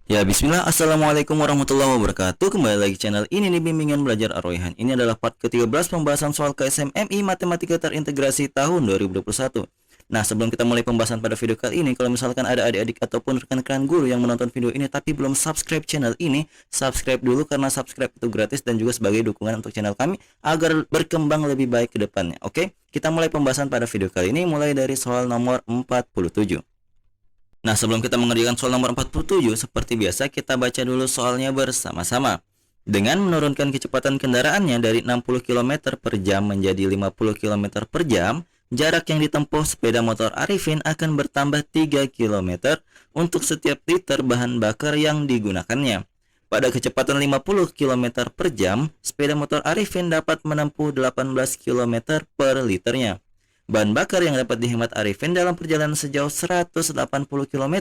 Ya, bismillah, assalamualaikum warahmatullahi wabarakatuh. Kembali lagi channel ini nih, Bimbingan Belajar Ar-Royhan. Ini adalah part ke-13 pembahasan soal KSMMI Matematika Terintegrasi tahun 2021. Nah, sebelum kita mulai pembahasan pada video kali ini, kalau misalkan ada adik-adik ataupun rekan-rekan guru yang menonton video ini tapi belum subscribe channel ini, subscribe dulu karena subscribe itu gratis dan juga sebagai dukungan untuk channel kami agar berkembang lebih baik ke depannya. Oke, kita mulai pembahasan pada video kali ini mulai dari soal nomor 47. Nah, sebelum kita mengerjakan soal nomor 47, seperti biasa kita baca dulu soalnya bersama-sama. Dengan menurunkan kecepatan kendaraannya dari 60 km per jam menjadi 50 km per jam, jarak yang ditempuh sepeda motor Arifin akan bertambah 3 km untuk setiap liter bahan bakar yang digunakannya. Pada kecepatan 50 km per jam, sepeda motor Arifin dapat menempuh 18 km per liternya. Bahan bakar yang dapat dihemat Arifin dalam perjalanan sejauh 180 km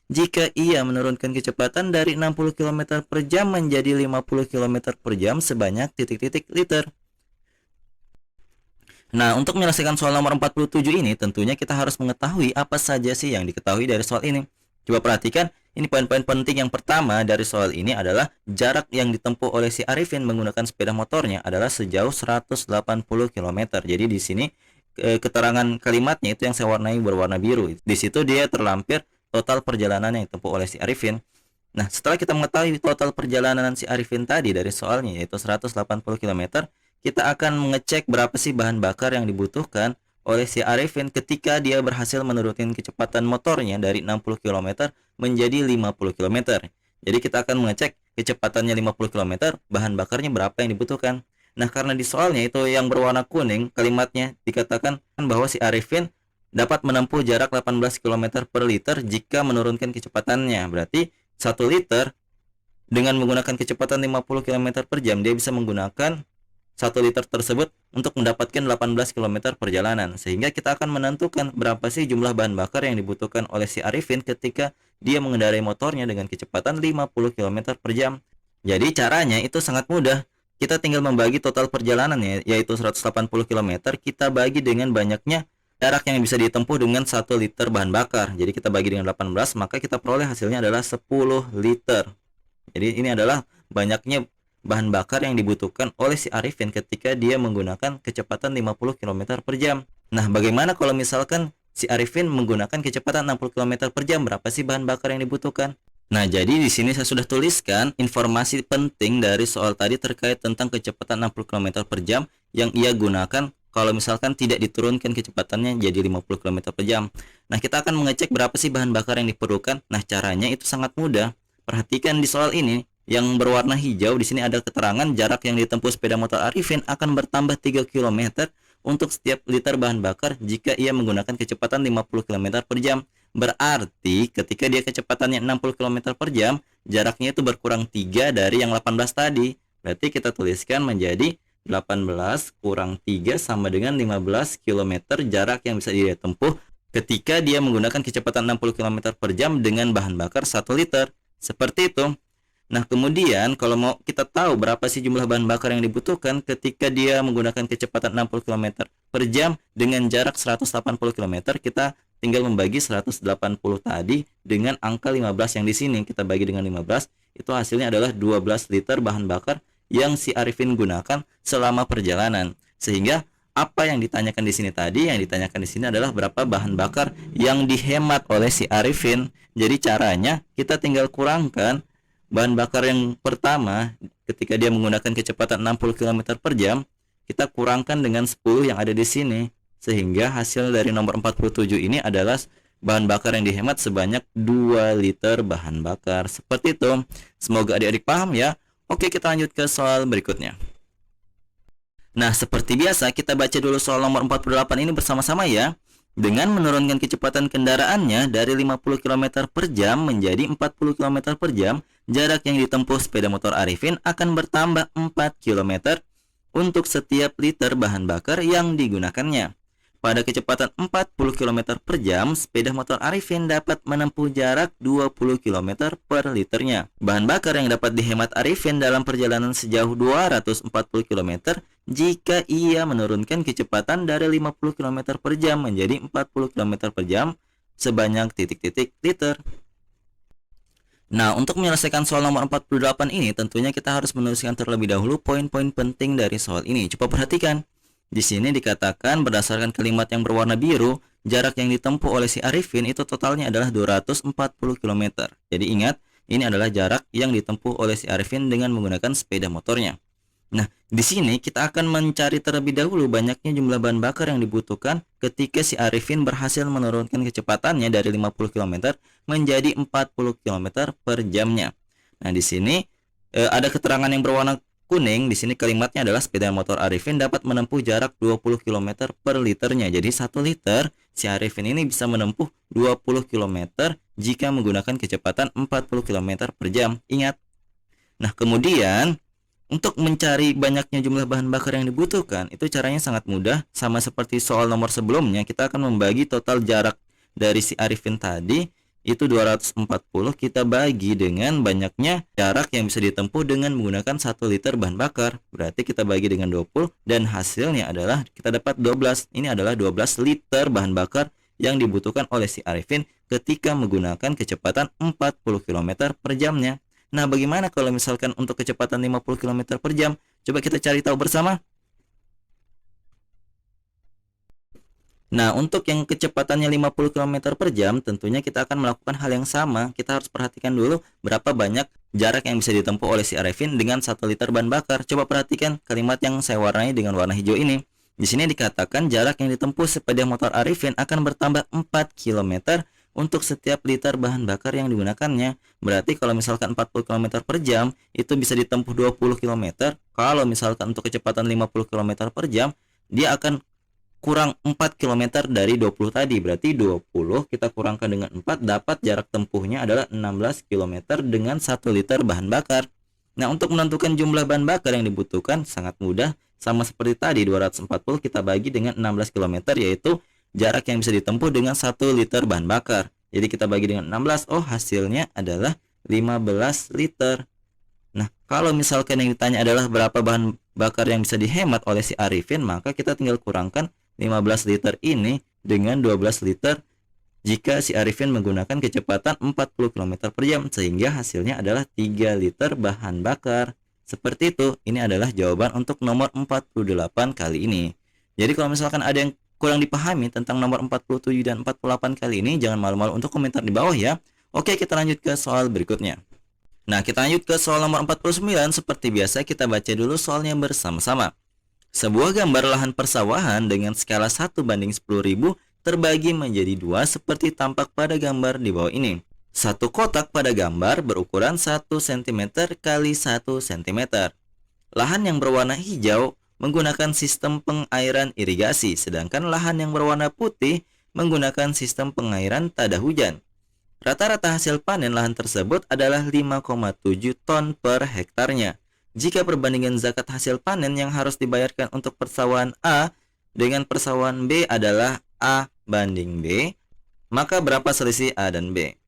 jika ia menurunkan kecepatan dari 60 km per jam menjadi 50 km per jam sebanyak titik-titik liter. Nah, untuk menyelesaikan soal nomor 47 ini, tentunya kita harus mengetahui apa saja sih yang diketahui dari soal ini. Coba perhatikan, ini poin-poin penting yang pertama dari soal ini adalah jarak yang ditempuh oleh si Arifin menggunakan sepeda motornya adalah sejauh 180 km. Jadi di sini keterangan kalimatnya itu yang saya warnai berwarna biru. Di situ dia terlampir total perjalanan yang ditempuh oleh si Arifin. Nah, setelah kita mengetahui total perjalanan si Arifin tadi dari soalnya yaitu 180 km, kita akan mengecek berapa sih bahan bakar yang dibutuhkan oleh si Arifin ketika dia berhasil menurunkan kecepatan motornya dari 60 km menjadi 50 km. Jadi kita akan mengecek kecepatannya 50 km, bahan bakarnya berapa yang dibutuhkan. Nah, karena di soalnya itu yang berwarna kuning, kalimatnya dikatakan bahwa si Arifin dapat menempuh jarak 18 km per liter jika menurunkan kecepatannya. Berarti 1 liter dengan menggunakan kecepatan 50 km per jam, dia bisa menggunakan 1 liter tersebut untuk mendapatkan 18 km perjalanan. Sehingga kita akan menentukan berapa sih jumlah bahan bakar yang dibutuhkan oleh si Arifin ketika dia mengendarai motornya dengan kecepatan 50 km per jam. Jadi caranya itu sangat mudah. Kita tinggal membagi total perjalanannya yaitu 180 km, kita bagi dengan banyaknya jarak yang bisa ditempuh dengan 1 liter bahan bakar. Jadi kita bagi dengan 18, maka kita peroleh hasilnya adalah 10 liter. Jadi ini adalah banyaknya bahan bakar yang dibutuhkan oleh si Arifin ketika dia menggunakan kecepatan 50 km per jam. Nah, bagaimana kalau misalkan si Arifin menggunakan kecepatan 60 km per jam? Berapa sih bahan bakar yang dibutuhkan? Nah, jadi di sini saya sudah tuliskan informasi penting dari soal tadi terkait tentang kecepatan 60 km per jam yang ia gunakan kalau misalkan tidak diturunkan kecepatannya jadi 50 km per jam. Nah, kita akan mengecek berapa sih bahan bakar yang diperlukan. Nah, caranya itu sangat mudah. Perhatikan di soal ini yang berwarna hijau, di sini ada keterangan jarak yang ditempuh sepeda motor Arifin akan bertambah 3 km untuk setiap liter bahan bakar jika ia menggunakan kecepatan 50 km per jam. Berarti ketika dia kecepatannya 60 km per jam, jaraknya itu berkurang 3 dari yang 18 tadi. Berarti kita tuliskan menjadi 18 kurang 3 sama dengan 15 km jarak yang bisa dia tempuh ketika dia menggunakan kecepatan 60 km per jam dengan bahan bakar 1 liter. Seperti itu. Nah, kemudian kalau mau kita tahu berapa sih jumlah bahan bakar yang dibutuhkan ketika dia menggunakan kecepatan 60 km per jam dengan jarak 180 km, kita tinggal membagi 180 tadi dengan angka 15 yang di sini. Kita bagi dengan 15, itu hasilnya adalah 12 liter bahan bakar yang si Arifin gunakan selama perjalanan. Sehingga apa yang ditanyakan di sini tadi, yang ditanyakan di sini adalah berapa bahan bakar yang dihemat oleh si Arifin. Jadi caranya kita tinggal kurangkan bahan bakar yang pertama ketika dia menggunakan kecepatan 60 km per jam, kita kurangkan dengan 10 yang ada di sini. Sehingga hasil dari nomor 47 ini adalah bahan bakar yang dihemat sebanyak 2 liter bahan bakar. Seperti itu. Semoga adik-adik paham ya. Oke, kita lanjut ke soal berikutnya. Nah, seperti biasa kita baca dulu soal nomor 48 ini bersama-sama ya. Dengan menurunkan kecepatan kendaraannya dari 50 km per jam menjadi 40 km per jam, jarak yang ditempuh sepeda motor Arifin akan bertambah 4 km untuk setiap liter bahan bakar yang digunakannya. Pada kecepatan 40 km per jam, sepeda motor Arifin dapat menempuh jarak 20 km per liternya. Bahan bakar yang dapat dihemat Arifin dalam perjalanan sejauh 240 km jika ia menurunkan kecepatan dari 50 km per jam menjadi 40 km per jam sebanyak titik-titik liter. Nah, untuk menyelesaikan soal nomor 48 ini, tentunya kita harus menuliskan terlebih dahulu poin-poin penting dari soal ini. Coba perhatikan. Di sini dikatakan berdasarkan kalimat yang berwarna biru, jarak yang ditempuh oleh si Arifin itu totalnya adalah 240 km. Jadi ingat, ini adalah jarak yang ditempuh oleh si Arifin dengan menggunakan sepeda motornya. Nah, di sini kita akan mencari terlebih dahulu banyaknya jumlah bahan bakar yang dibutuhkan ketika si Arifin berhasil menurunkan kecepatannya dari 50 km menjadi 40 km per jamnya. Nah, di sini ada keterangan yang berwarna kuning. Di sini kalimatnya adalah sepeda motor Arifin dapat menempuh jarak 20 km per liternya. Jadi 1 liter si Arifin ini bisa menempuh 20 km jika menggunakan kecepatan 40 km per jam. Ingat. Nah, kemudian untuk mencari banyaknya jumlah bahan bakar yang dibutuhkan, itu caranya sangat mudah. Sama seperti soal nomor sebelumnya, kita akan membagi total jarak dari si Arifin tadi, itu 240, kita bagi dengan banyaknya jarak yang bisa ditempuh dengan menggunakan 1 liter bahan bakar. Berarti kita bagi dengan 20, dan hasilnya adalah kita dapat 12. Ini adalah 12 liter bahan bakar yang dibutuhkan oleh si Arifin ketika menggunakan kecepatan 40 km per jamnya. Nah, bagaimana kalau misalkan untuk kecepatan 50 km per jam? Coba kita cari tahu bersama. Nah, untuk yang kecepatannya 50 km per jam, tentunya kita akan melakukan hal yang sama. Kita harus perhatikan dulu berapa banyak jarak yang bisa ditempuh oleh si Arifin dengan 1 liter bahan bakar. Coba perhatikan kalimat yang saya warnai dengan warna hijau ini. Di sini dikatakan jarak yang ditempuh sepeda motor Arifin akan bertambah 4 km untuk setiap liter bahan bakar yang digunakannya. Berarti kalau misalkan 40 km per jam, itu bisa ditempuh 20 km. Kalau misalkan untuk kecepatan 50 km per jam, dia akan kurang 4 km dari 20 tadi. Berarti 20 kita kurangkan dengan 4, dapat jarak tempuhnya adalah 16 km dengan 1 liter bahan bakar. Nah, untuk menentukan jumlah bahan bakar yang dibutuhkan sangat mudah. Sama seperti tadi, 240 kita bagi dengan 16 km, yaitu jarak yang bisa ditempuh dengan 1 liter bahan bakar. Jadi kita bagi dengan 16, oh hasilnya adalah 15 liter. Nah, kalau misalkan yang ditanya adalah berapa bahan bakar yang bisa dihemat oleh si Arifin, maka kita tinggal kurangkan 15 liter ini dengan 12 liter jika si Arifin menggunakan kecepatan 40 km per jam, sehingga hasilnya adalah 3 liter bahan bakar. Seperti itu, ini adalah jawaban untuk nomor 48 kali ini. Jadi kalau misalkan ada yang kurang dipahami tentang nomor 47 dan 48 kali ini, jangan malu-malu untuk komentar di bawah ya. Oke, kita lanjut ke soal berikutnya. Nah, kita lanjut ke soal nomor 49. Seperti biasa, kita baca dulu soalnya bersama-sama. Sebuah gambar lahan persawahan dengan skala 1:10.000 terbagi menjadi 2 seperti tampak pada gambar di bawah ini. Satu kotak pada gambar berukuran 1 cm x 1 cm. Lahan yang berwarna hijau menggunakan sistem pengairan irigasi, sedangkan lahan yang berwarna putih menggunakan sistem pengairan tada hujan. Rata-rata hasil panen lahan tersebut adalah 5,7 ton per hektarnya. Jika perbandingan zakat hasil panen yang harus dibayarkan untuk persawahan A dengan persawahan B adalah A banding B, maka berapa selisih A dan B?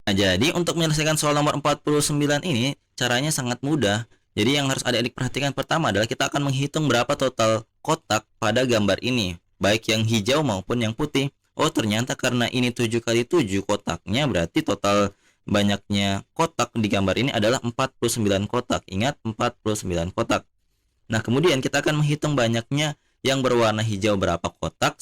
Nah, jadi untuk menyelesaikan soal nomor 49 ini caranya sangat mudah. Jadi yang harus adik-adik perhatikan pertama adalah kita akan menghitung berapa total kotak pada gambar ini, baik yang hijau maupun yang putih. Oh, ternyata karena ini 7 kali 7 kotaknya, berarti total banyaknya kotak di gambar ini adalah 49 kotak. Ingat, 49 kotak. Nah, kemudian kita akan menghitung banyaknya yang berwarna hijau berapa kotak,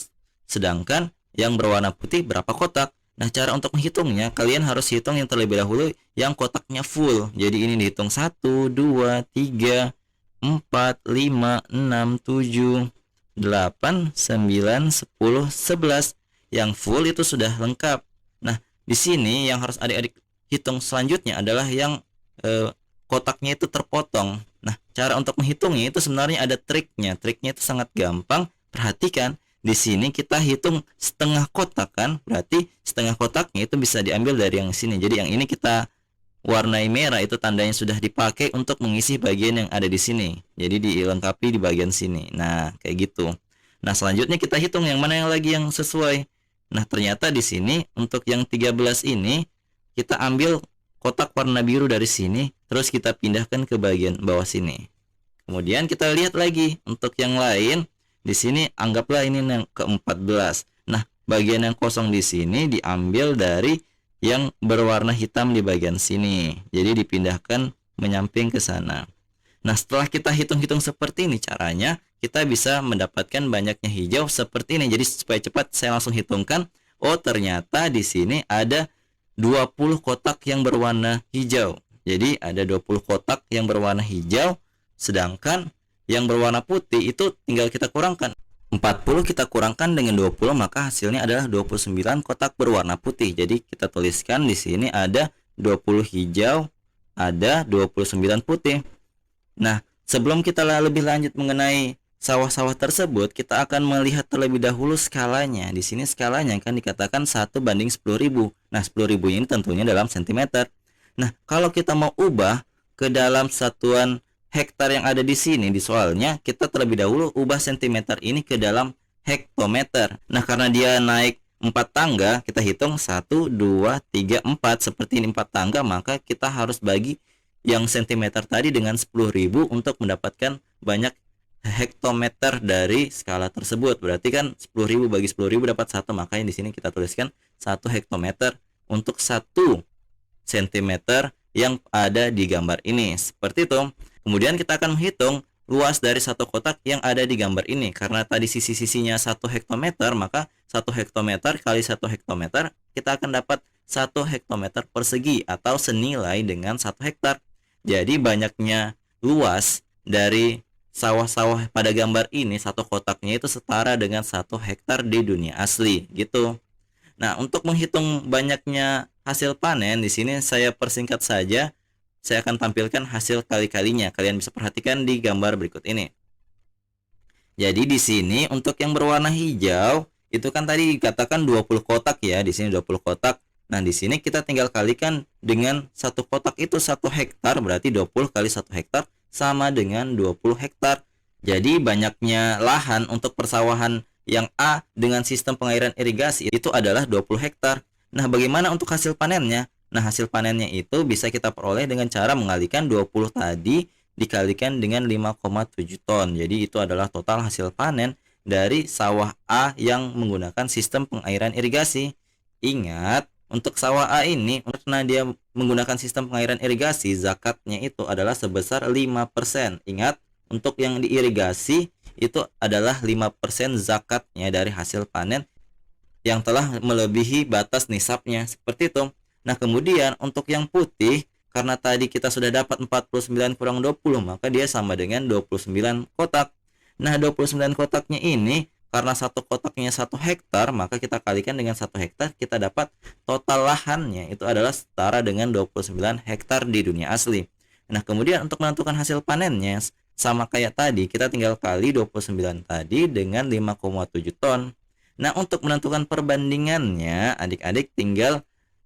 sedangkan yang berwarna putih berapa kotak. Nah, cara untuk menghitungnya, kalian harus hitung yang terlebih dahulu yang kotaknya full. Jadi ini dihitung 1, 2, 3, 4, 5, 6, 7, 8, 9, 10, 11. Yang full itu sudah lengkap. Nah, di sini yang harus adik-adik hitung selanjutnya adalah yang kotaknya itu terpotong. Nah, cara untuk menghitungnya itu sebenarnya ada triknya. Triknya itu sangat gampang. Perhatikan. Di sini kita hitung setengah kotak kan, berarti setengah kotaknya itu bisa diambil dari yang sini. Jadi yang ini kita warnai merah, itu tandanya sudah dipakai untuk mengisi bagian yang ada di sini. Jadi dilengkapi di bagian sini. Nah, kayak gitu. Nah, selanjutnya kita hitung yang mana yang lagi yang sesuai. Nah, ternyata di sini untuk yang 13 ini kita ambil kotak warna biru dari sini, terus kita pindahkan ke bagian bawah sini. Kemudian kita lihat lagi untuk yang lain. Di sini anggaplah ini yang ke-14. Nah, bagian yang kosong di sini diambil dari yang berwarna hitam di bagian sini. Jadi dipindahkan menyamping ke sana. Nah, setelah kita hitung-hitung seperti ini caranya, kita bisa mendapatkan banyaknya hijau seperti ini. Jadi supaya cepat saya langsung hitungkan. Oh, ternyata di sini ada 20 kotak yang berwarna hijau. Jadi ada 20 kotak yang berwarna hijau, sedangkan yang berwarna putih itu tinggal kita kurangkan. 40 kita kurangkan dengan 20, maka hasilnya adalah 29 kotak berwarna putih. Jadi kita tuliskan di sini ada 20 hijau, ada 29 putih. Nah, sebelum kita lebih lanjut mengenai sawah-sawah tersebut, kita akan melihat terlebih dahulu skalanya. Di sini skalanya kan dikatakan 1:10.000. Nah, 10.000 ini tentunya dalam sentimeter. Nah, kalau kita mau ubah ke dalam satuan hektar yang ada di sini di soalnya, kita terlebih dahulu ubah sentimeter ini ke dalam hektometer. Nah, karena dia naik 4 tangga, kita hitung 1, 2, 3, 4. Seperti ini 4 tangga, maka kita harus bagi yang sentimeter tadi dengan 10.000 untuk mendapatkan banyak hektometer dari skala tersebut. Berarti kan 10.000 bagi 10.000 dapat 1, makanya di sini kita tuliskan 1 hektometer untuk 1 sentimeter yang ada di gambar ini. Seperti itu. Kemudian kita akan menghitung luas dari satu kotak yang ada di gambar ini. Karena tadi sisi-sisinya 1 hektometer, maka 1 hektometer kali 1 hektometer, kita akan dapat 1 hektometer persegi atau senilai dengan 1 hektar. Jadi banyaknya luas dari sawah-sawah pada gambar ini, satu kotaknya itu setara dengan 1 hektar di dunia asli, gitu. Nah, untuk menghitung banyaknya hasil panen, di sini saya persingkat saja. Saya akan tampilkan hasil kali-kalinya. Kalian bisa perhatikan di gambar berikut ini. Jadi di sini untuk yang berwarna hijau itu kan tadi dikatakan 20 kotak ya, di sini 20 kotak. Nah, di sini kita tinggal kalikan dengan satu kotak itu 1 hektar, berarti 20 kali 1 hektar sama dengan 20 hektar. Jadi banyaknya lahan untuk persawahan yang A dengan sistem pengairan irigasi itu adalah 20 hektar. Nah, bagaimana untuk hasil panennya? Nah, hasil panennya itu bisa kita peroleh dengan cara mengalihkan 20 tadi dikalikan dengan 5,7 ton. Jadi itu adalah total hasil panen dari sawah A yang menggunakan sistem pengairan irigasi. Ingat, untuk sawah A ini karena dia menggunakan sistem pengairan irigasi, zakatnya itu adalah sebesar 5%. Ingat, untuk yang diirigasi itu adalah 5% zakatnya dari hasil panen yang telah melebihi batas nisabnya. Seperti itu. Nah, kemudian untuk yang putih, karena tadi kita sudah dapat 49 kurang 20, maka dia sama dengan 29 kotak. Nah, 29 kotaknya ini, karena satu kotaknya 1 hektar, maka kita kalikan dengan 1 hektar, kita dapat total lahannya itu adalah setara dengan 29 hektar di dunia asli. Nah, kemudian untuk menentukan hasil panennya, sama kayak tadi, kita tinggal kali 29 tadi dengan 5,7 ton. Nah, untuk menentukan perbandingannya, adik-adik tinggal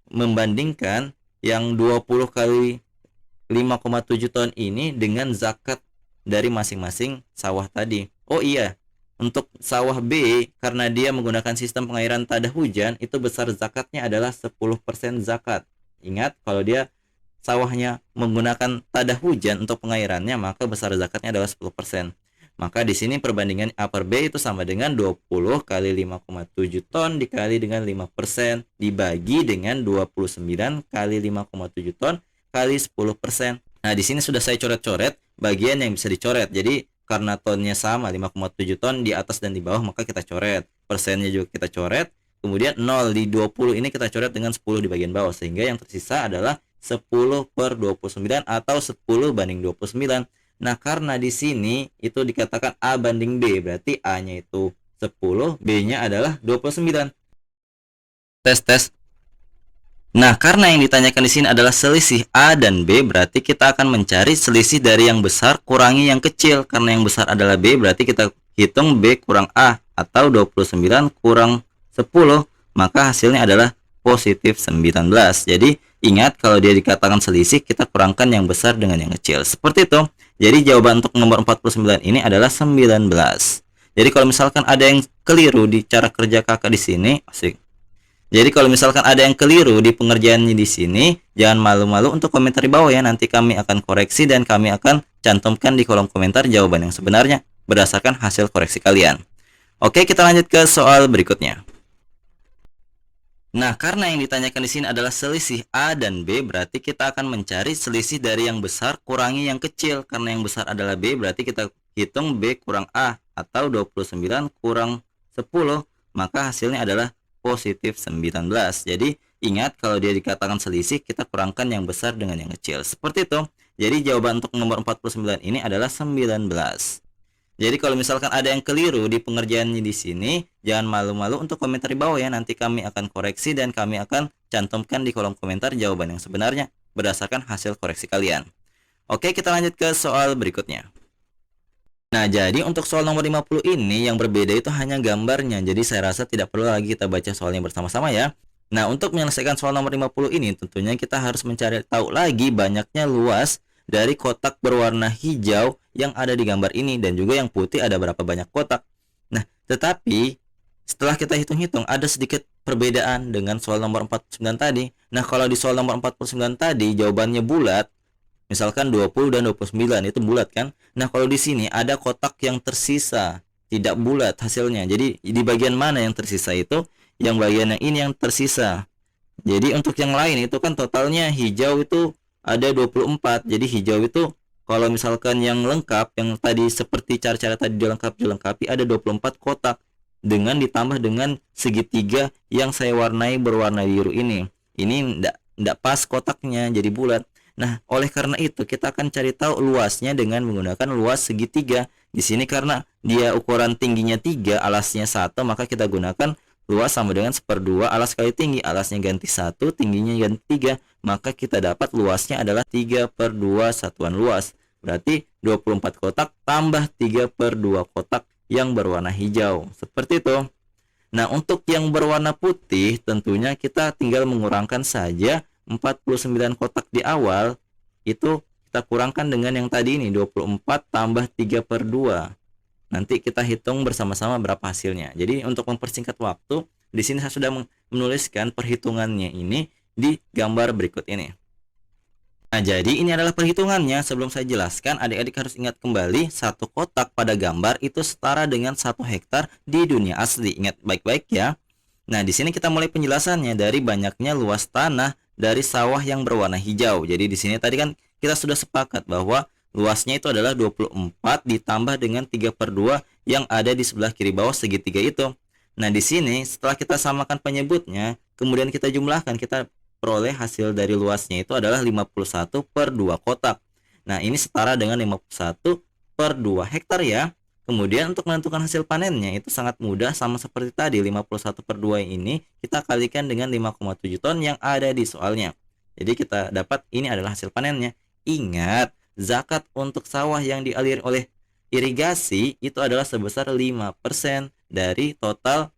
membandingkan yang 20 kali 5,7 ton ini dengan zakat dari masing-masing sawah tadi. Oh iya, untuk sawah B karena dia menggunakan sistem pengairan tada hujan, itu besar zakatnya adalah 10% zakat. Ingat, kalau dia sawahnya menggunakan tada hujan untuk pengairannya, maka besar zakatnya adalah 10%. Maka di sini perbandingan A per B itu sama dengan 20 kali 5,7 ton dikali dengan 5% dibagi dengan 29 kali 5,7 ton kali 10%. Nah, di sini sudah saya coret-coret bagian yang bisa dicoret. Jadi karena tonnya sama 5,7 ton di atas dan di bawah, maka kita coret. Persennya juga kita coret. Kemudian 0 di 20 ini kita coret dengan 10 di bagian bawah, sehingga yang tersisa adalah 10/29 atau 10/29. Nah, karena di sini itu dikatakan A banding B, berarti A-nya itu 10, B-nya adalah 29. Tes. Nah, karena yang ditanyakan di sini adalah selisih A dan B, berarti kita akan mencari selisih dari yang besar kurangi yang kecil. Karena yang besar adalah B, berarti kita hitung B kurang A atau 29 kurang 10, maka hasilnya adalah positif 19. Jadi, ingat kalau dia dikatakan selisih, kita kurangkan yang besar dengan yang kecil. Seperti itu. Jadi jawaban untuk nomor 49 ini adalah 19. Jadi kalau misalkan ada yang keliru di cara kerja kakak di sini, asik. Jadi kalau misalkan ada yang keliru di pengerjaannya di sini, jangan malu-malu untuk komentar di bawah ya. Nanti kami akan koreksi dan kami akan cantumkan di kolom komentar jawaban yang sebenarnya berdasarkan hasil koreksi kalian. Oke, kita lanjut ke soal berikutnya. Nah, karena yang ditanyakan di sini adalah selisih A dan B, berarti kita akan mencari selisih dari yang besar kurangi yang kecil. Karena yang besar adalah B, berarti kita hitung B kurang A atau 29 kurang 10, maka hasilnya adalah positif 19. Jadi, ingat kalau dia dikatakan selisih, kita kurangkan yang besar dengan yang kecil. Seperti itu. Jadi, jawaban untuk nomor 49 ini adalah 19. Jadi kalau misalkan ada yang keliru di pengerjaannya di sini, jangan malu-malu untuk komentar di bawah ya. Nanti kami akan koreksi dan kami akan cantumkan di kolom komentar jawaban yang sebenarnya berdasarkan hasil koreksi kalian. Oke, kita lanjut ke soal berikutnya. Nah, jadi untuk soal nomor 50 ini yang berbeda itu hanya gambarnya. Jadi saya rasa tidak perlu lagi kita baca soalnya bersama-sama ya. Nah, untuk menyelesaikan soal nomor 50 ini tentunya kita harus mencari tahu lagi banyaknya luas dari kotak berwarna hijau yang ada di gambar ini dan juga yang putih ada berapa banyak kotak. Nah, tetapi setelah kita hitung-hitung ada sedikit perbedaan dengan soal nomor 49 tadi. Nah, kalau di soal nomor 49 tadi jawabannya bulat, misalkan 20 dan 29 itu bulat kan? Nah, kalau di sini ada kotak yang tersisa, tidak bulat hasilnya. Jadi di bagian mana yang tersisa itu? Yang bagian yang ini yang tersisa. Jadi untuk yang lain itu kan totalnya hijau itu ada 24. Jadi hijau itu kalau misalkan yang lengkap, yang tadi seperti cara-cara tadi dilengkapi ada 24 kotak dengan ditambah dengan segitiga yang saya warnai berwarna biru ini. Ini enggak pas kotaknya jadi bulat. Nah, oleh karena itu kita akan cari tahu luasnya dengan menggunakan luas segitiga. Di sini karena dia ukuran tingginya 3, alasnya 1, maka kita gunakan luas sama dengan 1/2 alas kali tinggi. Alasnya ganti 1, tingginya ganti 3, maka kita dapat luasnya adalah 3/2 satuan luas. Berarti 24 kotak tambah 3/2 kotak yang berwarna hijau. Seperti itu. Nah, untuk yang berwarna putih tentunya kita tinggal mengurangkan saja 49 kotak di awal. Itu kita kurangkan dengan yang tadi ini 24 tambah 3/2. Nanti kita hitung bersama-sama berapa hasilnya. Jadi untuk mempersingkat waktu, di sini saya sudah menuliskan perhitungannya ini di gambar berikut ini. Nah, jadi ini adalah perhitungannya. Sebelum saya jelaskan, adik-adik harus ingat kembali, satu kotak pada gambar itu setara dengan 1 hektar di dunia asli. Ingat baik-baik ya. Nah, di sini kita mulai penjelasannya dari banyaknya luas tanah dari sawah yang berwarna hijau. Jadi di sini tadi kan kita sudah sepakat bahwa luasnya itu adalah 24 ditambah dengan 3/2 yang ada di sebelah kiri bawah segitiga itu. Nah, di sini setelah kita samakan penyebutnya, kemudian kita jumlahkan, kita peroleh hasil dari luasnya itu adalah 51/2 kotak. Nah, ini setara dengan 51/2 hektar ya. Kemudian untuk menentukan hasil panennya itu sangat mudah, sama seperti tadi 51/2 ini kita kalikan dengan 5,7 ton yang ada di soalnya. Jadi kita dapat ini adalah hasil panennya. Ingat, zakat untuk sawah yang dialiri oleh irigasi itu adalah sebesar 5% dari total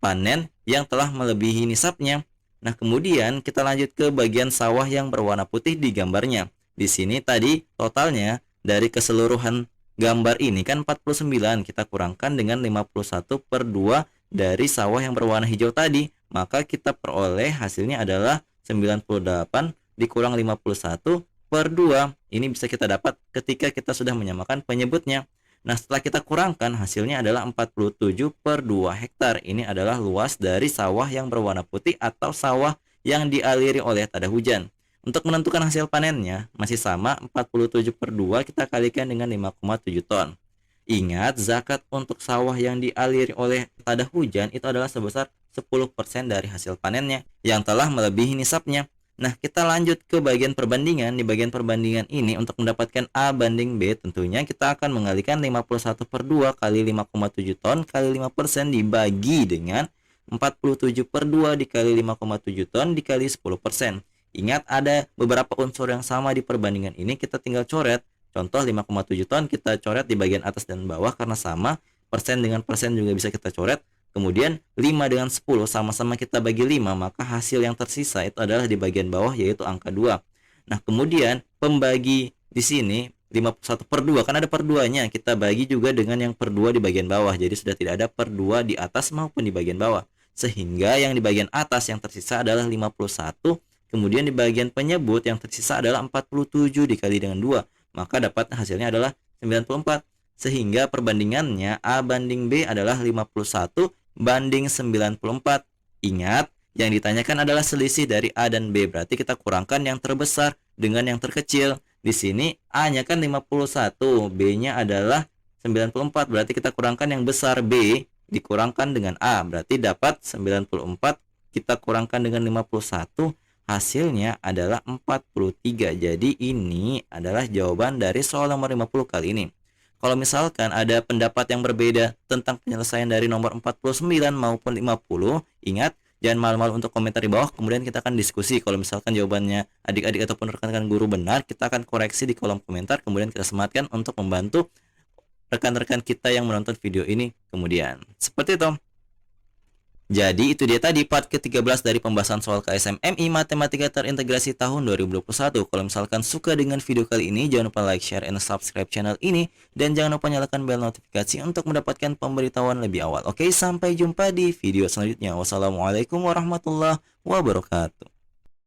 panen yang telah melebihi nisabnya. Nah, kemudian kita lanjut ke bagian sawah yang berwarna putih di gambarnya. Di sini tadi totalnya dari keseluruhan gambar ini kan 49, kita kurangkan dengan 51/2 dari sawah yang berwarna hijau tadi. Maka kita peroleh hasilnya adalah 98 dikurang 51/2. Ini bisa kita dapat ketika kita sudah menyamakan penyebutnya. Nah, setelah kita kurangkan, hasilnya adalah 47/2 hektar. Ini adalah luas dari sawah yang berwarna putih atau sawah yang dialiri oleh tada hujan. Untuk menentukan hasil panennya, masih sama, 47/2 kita kalikan dengan 5,7 ton. Ingat, zakat untuk sawah yang dialiri oleh tada hujan itu adalah sebesar 10% dari hasil panennya yang telah melebihi nisabnya. Nah, kita lanjut ke bagian perbandingan. Di bagian perbandingan ini untuk mendapatkan A banding B, tentunya kita akan mengalikan 51/2 kali 5,7 ton kali 5% dibagi dengan 47/2 dikali 5,7 ton dikali 10%. Ingat, ada beberapa unsur yang sama di perbandingan ini, kita tinggal coret. Contoh 5,7 ton kita coret di bagian atas dan bawah karena sama. Persen dengan persen juga bisa kita coret. Kemudian 5 dengan 10 sama-sama kita bagi 5, maka hasil yang tersisa itu adalah di bagian bawah, yaitu angka 2. Nah, kemudian pembagi di sini 51/2 kan ada per 2-nya, kita bagi juga dengan yang per 2 di bagian bawah. Jadi sudah tidak ada per 2 di atas maupun di bagian bawah. Sehingga yang di bagian atas yang tersisa adalah 51, kemudian di bagian penyebut yang tersisa adalah 47 dikali dengan 2, maka dapat hasilnya adalah 94. Sehingga perbandingannya A banding B adalah 51 banding 94. Ingat, Yang ditanyakan adalah selisih dari A dan B. Berarti kita kurangkan yang terbesar dengan yang terkecil. Di sini A-nya kan 51, B-nya adalah 94. Berarti kita kurangkan yang besar B dikurangkan dengan A. Berarti dapat 94 kita kurangkan dengan 51, hasilnya adalah 43. Jadi ini adalah jawaban dari soal nomor 50 kali ini. Kalau misalkan ada pendapat yang berbeda tentang penyelesaian dari nomor 49 maupun 50, ingat jangan malu-malu untuk komentar di bawah, kemudian kita akan diskusi. Kalau misalkan jawabannya adik-adik ataupun rekan-rekan guru benar, kita akan koreksi di kolom komentar, kemudian kita sematkan untuk membantu rekan-rekan kita yang menonton video ini kemudian. Seperti itu. Jadi itu dia tadi part ke-13 dari pembahasan soal KSMMI Matematika Terintegrasi tahun 2021. Kalau misalkan suka dengan video kali ini, jangan lupa like, share, and subscribe channel ini. Dan jangan lupa nyalakan bel notifikasi untuk mendapatkan pemberitahuan lebih awal. Oke, sampai jumpa di video selanjutnya. Wassalamualaikum warahmatullahi wabarakatuh.